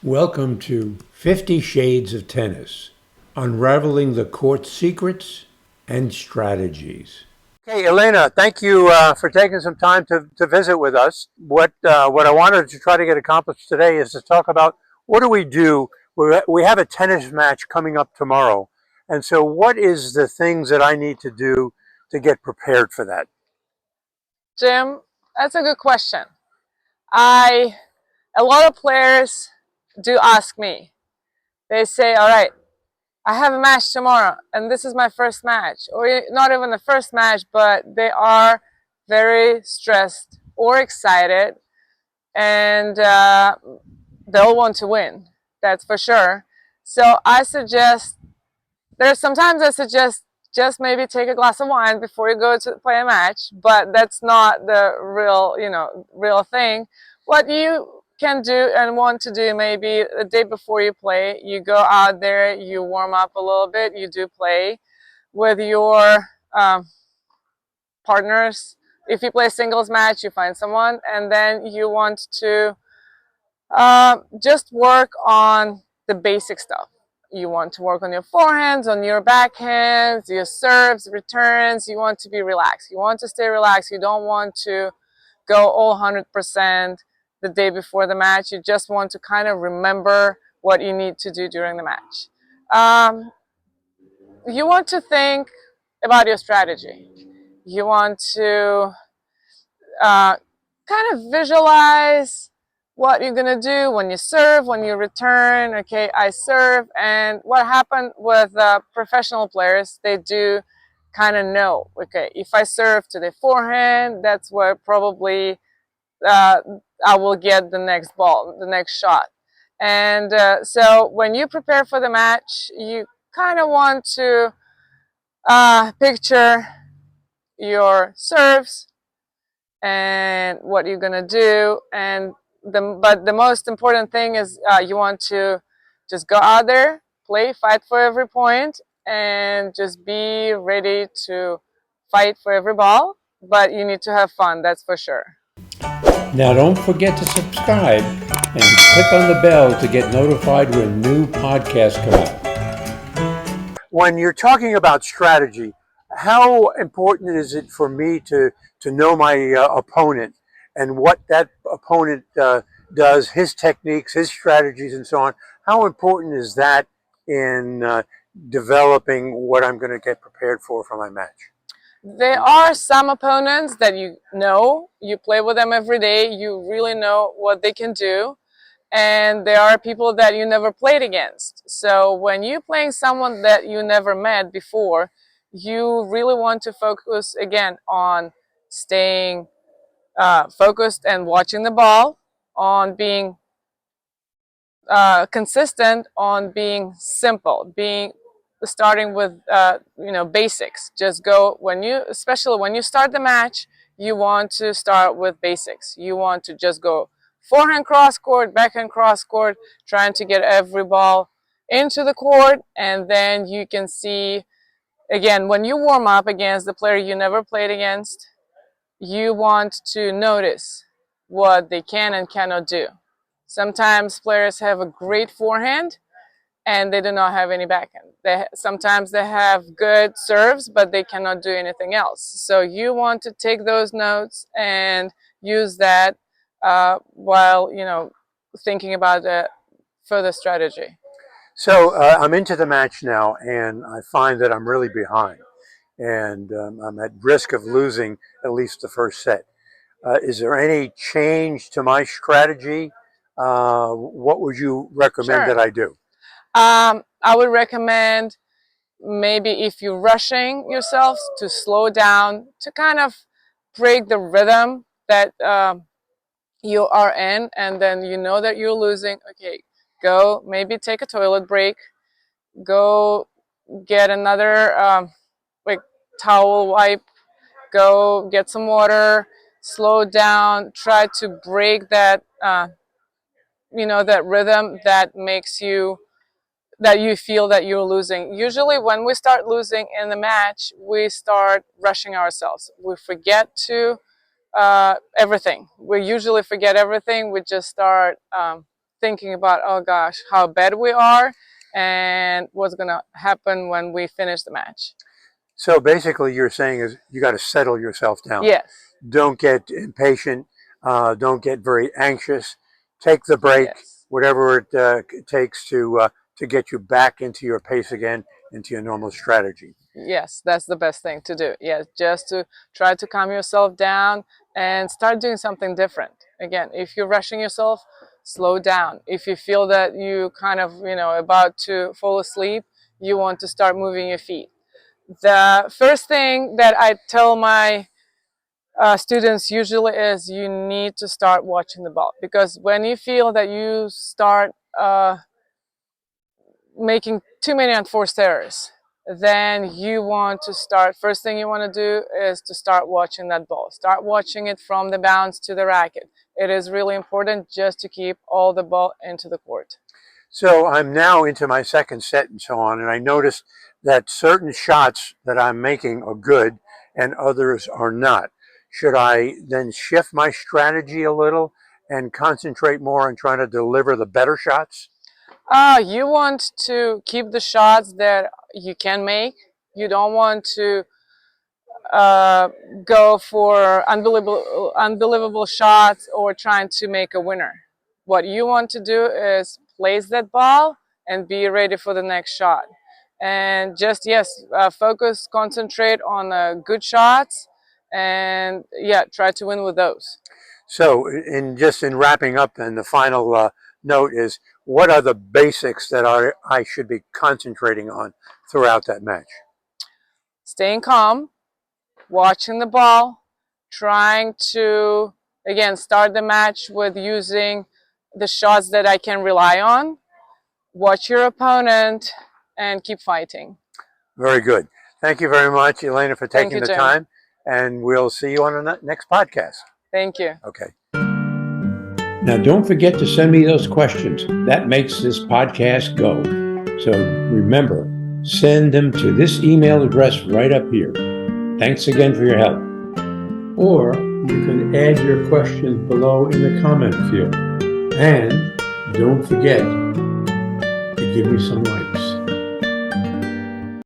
Welcome to 50 Shades of Tennis, unraveling the court's secrets and strategies. Okay, Elena, thank you for taking some time to visit with us. What I wanted to try to get accomplished today is to talk about what do we do. We have a tennis match coming up tomorrow. And so what is the things that I need to do to get prepared for that? Jim, that's a good question. A lot of players do ask me. They say, all right, I have a match tomorrow and this is my first match, or not even the first match, but they are very stressed or excited, and they'll want to win. That's for sure. So sometimes I suggest just maybe take a glass of wine before you go to play a match, but that's not the real thing. What you can do and want to do, maybe the day before you play, you go out there, you warm up a little bit, you do play with your partners. If you play a singles match, you find someone, and then you want to just work on the basic stuff. You want to work on your forehands, on your backhands, your serves, returns. You want to be relaxed. You want to stay relaxed. You don't want to go all 100% the day before the match. You just want to kind of remember what you need to do during the match. You want to think about your strategy. You want to kind of visualize what you're gonna do when you serve, when you return. Okay, I serve, and what happened with professional players, they do kind of know, okay, if I serve to the forehand, that's where probably I will get the next ball, the next shot. And so when you prepare for the match, you kind of want to picture your serves and what you're gonna do, and but the most important thing is you want to just go out there, play, fight for every point, and just be ready to fight for every ball. But you need to have fun, that's for sure. Now, don't forget to subscribe and click on the bell to get notified when new podcasts come out. When you're talking about strategy, how important is it for me to know my opponent and what that opponent does, his techniques, his strategies, and so on? How important is that in developing what I'm going to get prepared for my match? There are some opponents that you play with them every day, you really know what they can do. And there are people that you never played against. So when you're playing someone that you never met before, you really want to focus again on staying focused and watching the ball, on being consistent, on being simple, being starting with basics. Just go especially when you start the match, you want to start with basics. You want to just go forehand cross court, backhand cross court, trying to get every ball into the court, and then you can see again when you warm up against the player you never played against, you want to notice what they can and cannot do. Sometimes players have a great forehand and they do not have any backhand. Sometimes they have good serves, but they cannot do anything else. So you want to take those notes and use that while thinking about the further strategy. So I'm into the match now, and I find that I'm really behind, and I'm at risk of losing at least the first set. Is there any change to my strategy? What would you recommend Sure. that I do? I would recommend maybe if you're rushing yourselves to slow down, to kind of break the rhythm that you are in, and then you know that you're losing. Okay, go maybe take a toilet break, go get another like towel wipe, go get some water, slow down, try to break that that rhythm that makes you that you feel that you're losing. Usually when we start losing in the match, we start rushing ourselves. We forget to everything. We usually forget everything. We just start thinking about, oh gosh, how bad we are and what's going to happen when we finish the match. So basically you're saying is you got to settle yourself down. Yes. Don't get impatient. Don't get very anxious. Take the break, Yes. whatever it takes to get you back into your pace again, into your normal strategy. Yes, that's the best thing to do. Yes, just to try to calm yourself down and start doing something different. Again, if you're rushing yourself, slow down. If you feel that you kind of, about to fall asleep, you want to start moving your feet. The first thing that I tell my students usually is you need to start watching the ball, because when you feel that you start making too many unforced errors, then you want to start, first thing you want to do is to start watching that ball. Start watching it from the bounce to the racket. It is really important just to keep all the ball into the court. So I'm now into my second set and so on, and I noticed that certain shots that I'm making are good and others are not. Should I then shift my strategy a little and concentrate more on trying to deliver the better shots? You want to keep the shots that you can make. You don't want to go for unbelievable shots or trying to make a winner. What you want to do is place that ball and be ready for the next shot. And just, yes, focus, concentrate on good shots, and yeah, try to win with those. So in wrapping up then, the final note is, what are the basics that I should be concentrating on throughout that match? Staying calm, watching the ball, trying to, again, start the match with using the shots that I can rely on. Watch your opponent and keep fighting. Very good. Thank you very much, Elena, for taking the Jim. time. And we'll see you on the next podcast. Thank you. Okay. Now, don't forget to send me those questions. That makes this podcast go. So remember, send them to this email address right up here. Thanks again for your help. Or you can add your questions below in the comment field. And don't forget to give me some likes.